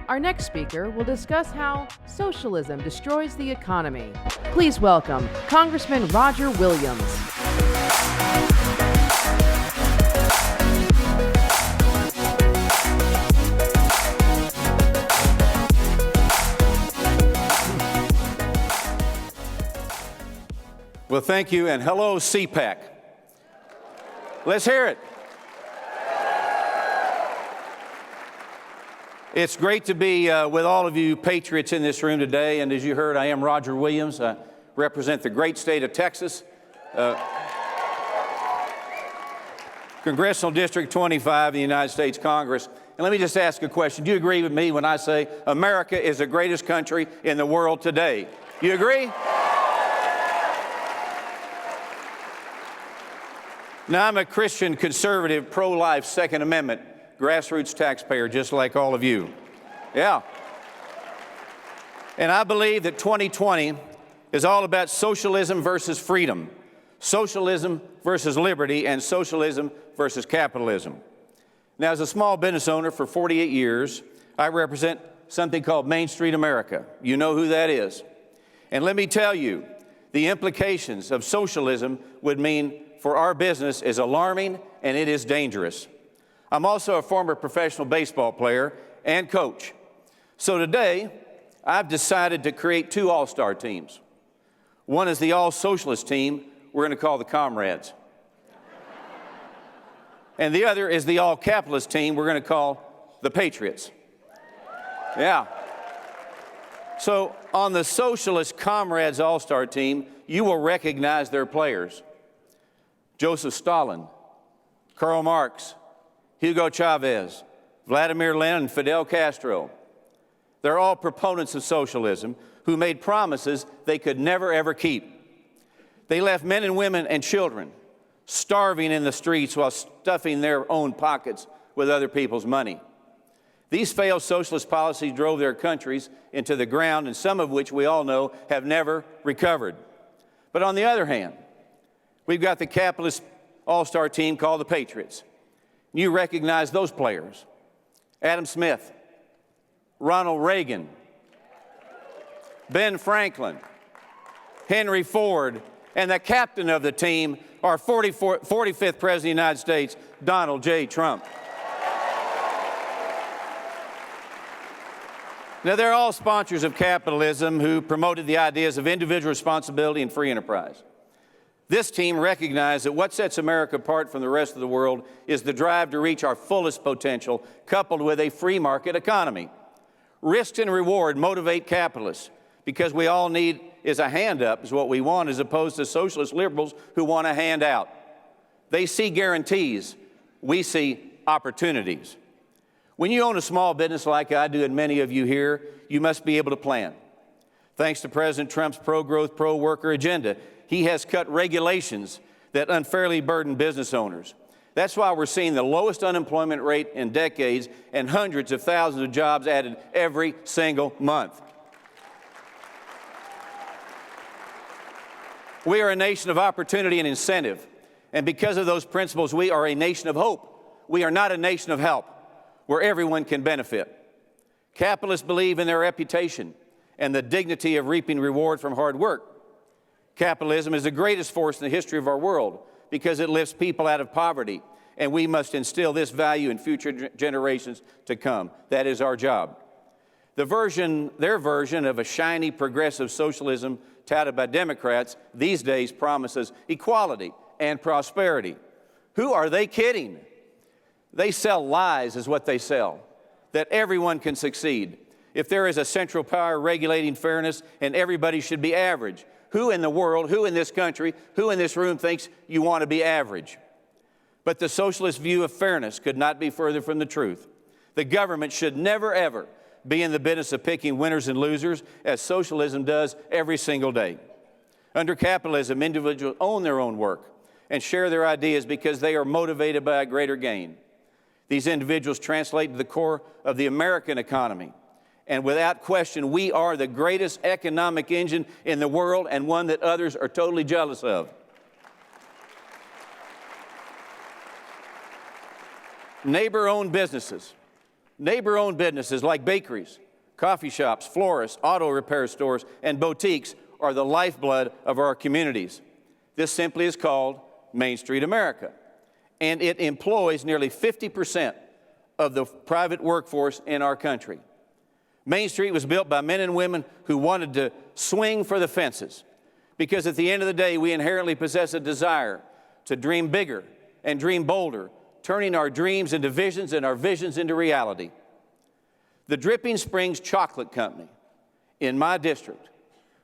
Our next speaker will discuss how socialism destroys the economy. Please welcome Congressman Roger Williams. Well, thank you, and hello, CPAC. Let's hear it. It's great to be with all of you patriots in this room today, and as you heard, I am Roger Williams. I represent the great state of Texas, Congressional District 25 in the United States Congress. And let me just ask a question. Do you agree with me when I say America is the greatest country in the world today? You agree? Now, I'm a Christian conservative, pro-life, Second Amendment, grassroots taxpayer, just like all of you. Yeah. And I believe that 2020 is all about socialism versus freedom, socialism versus liberty, and socialism versus capitalism. Now, as a small business owner for 48 years, I represent something called Main Street America. You know who that is. And let me tell you, the implications of socialism would mean for our business is alarming and it is dangerous. I'm also a former professional baseball player and coach. So today, I've decided to create two all-star teams. One is the all-socialist team we're going to call the Comrades. And the other is the all-capitalist team we're going to call the Patriots. Yeah. So on the Socialist Comrades all-star team, you will recognize their players. Joseph Stalin, Karl Marx, Hugo Chavez, Vladimir Lenin, and Fidel Castro. They're all proponents of socialism who made promises they could never, ever keep. They left men and women and children starving in the streets while stuffing their own pockets with other people's money. These failed socialist policies drove their countries into the ground, and some of which we all know have never recovered. But on the other hand, we've got the capitalist all-star team called the Patriots. You recognize those players. Adam Smith, Ronald Reagan, Ben Franklin, Henry Ford, and the captain of the team, our 45th President of the United States, Donald J. Trump. Now, they're all sponsors of capitalism who promoted the ideas of individual responsibility and free enterprise. This team recognized that what sets America apart from the rest of the world is the drive to reach our fullest potential, coupled with a free market economy. Risk and reward motivate capitalists because we all need is a hand up is what we want, as opposed to socialist liberals who want a handout. They see guarantees. We see opportunities. When you own a small business like I do and many of you here, you must be able to plan. Thanks to President Trump's pro-growth, pro-worker agenda, he has cut regulations that unfairly burden business owners. That's why we're seeing the lowest unemployment rate in decades and hundreds of thousands of jobs added every single month. We are a nation of opportunity and incentive, and because of those principles, we are a nation of hope. We are not a nation of help, where everyone can benefit. Capitalists believe in their reputation and the dignity of reaping reward from hard work. Capitalism is the greatest force in the history of our world because it lifts people out of poverty, and we must instill this value in future generations to come. That is our job. Their version of a shiny progressive socialism touted by Democrats these days promises equality and prosperity. Who are they kidding? They sell lies is what they sell, that everyone can succeed. If there is a central power regulating fairness and everybody should be average, who in the world, who in this country, who in this room thinks you want to be average? But the socialist view of fairness could not be further from the truth. The government should never, ever be in the business of picking winners and losers, as socialism does every single day. Under capitalism, individuals own their own work and share their ideas because they are motivated by a greater gain. These individuals translate to the core of the American economy. And without question, we are the greatest economic engine in the world, and one that others are totally jealous of. Neighbor-owned businesses Neighbor-owned businesses like bakeries, coffee shops, florists, auto repair stores, and boutiques are the lifeblood of our communities. This simply is called Main Street America, and it employs nearly 50% of the private workforce in our country. Main Street was built by men and women who wanted to swing for the fences, because at the end of the day, we inherently possess a desire to dream bigger and dream bolder, turning our dreams into visions and our visions into reality. The Dripping Springs Chocolate Company in my district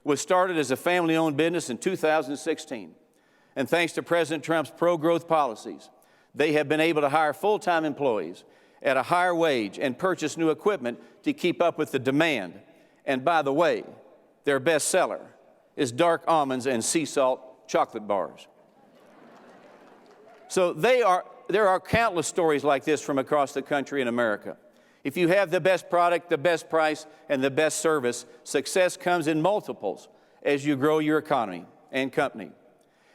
was started as a family-owned business in 2016. And thanks to President Trump's pro-growth policies, they have been able to hire full-time employees at a higher wage and purchase new equipment to keep up with the demand. And by the way, their best seller is dark almonds and sea salt chocolate bars. So there are countless stories like this from across the country in America. If you have the best product, the best price, and the best service, success comes in multiples as you grow your economy and company.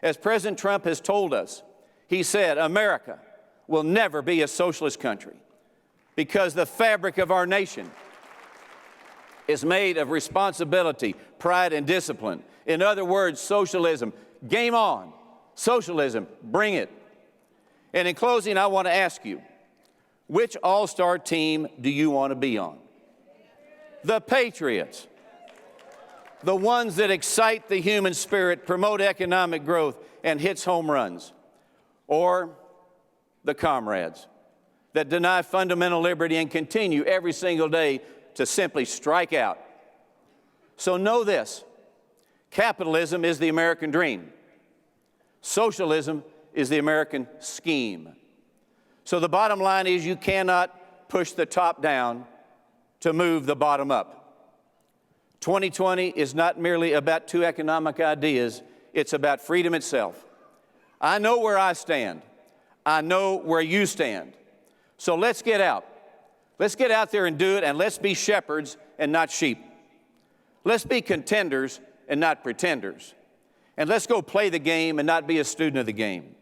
As President Trump has told us, he said, America will never be a socialist country because the fabric of our nation is made of responsibility, pride, and discipline. In other words, socialism, game on. Socialism, bring it. And in closing, I want to ask you, which all-star team do you want to be on? The Patriots, the ones that excite the human spirit, promote economic growth, and hits home runs, or the comrades that deny fundamental liberty and continue every single day to simply strike out. So know this, capitalism is the American dream. Socialism is the American scheme. So the bottom line is you cannot push the top down to move the bottom up. 2020 is not merely about two economic ideas, it's about freedom itself. I know where I stand. I know where you stand. So let's get out. Let's get out there and do it, and let's be shepherds and not sheep. Let's be contenders and not pretenders. And let's go play the game and not be a student of the game.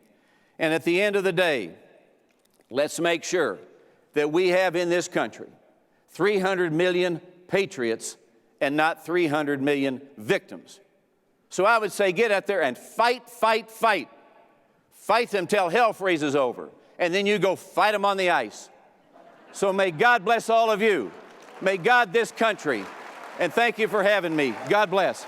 And at the end of the day, let's make sure that we have in this country 300 million patriots and not 300 million victims. So I would say get out there and fight, fight, fight. Fight them till hell freezes over. And then you go fight them on the ice. So may God bless all of you. May God this country. And thank you for having me. God bless.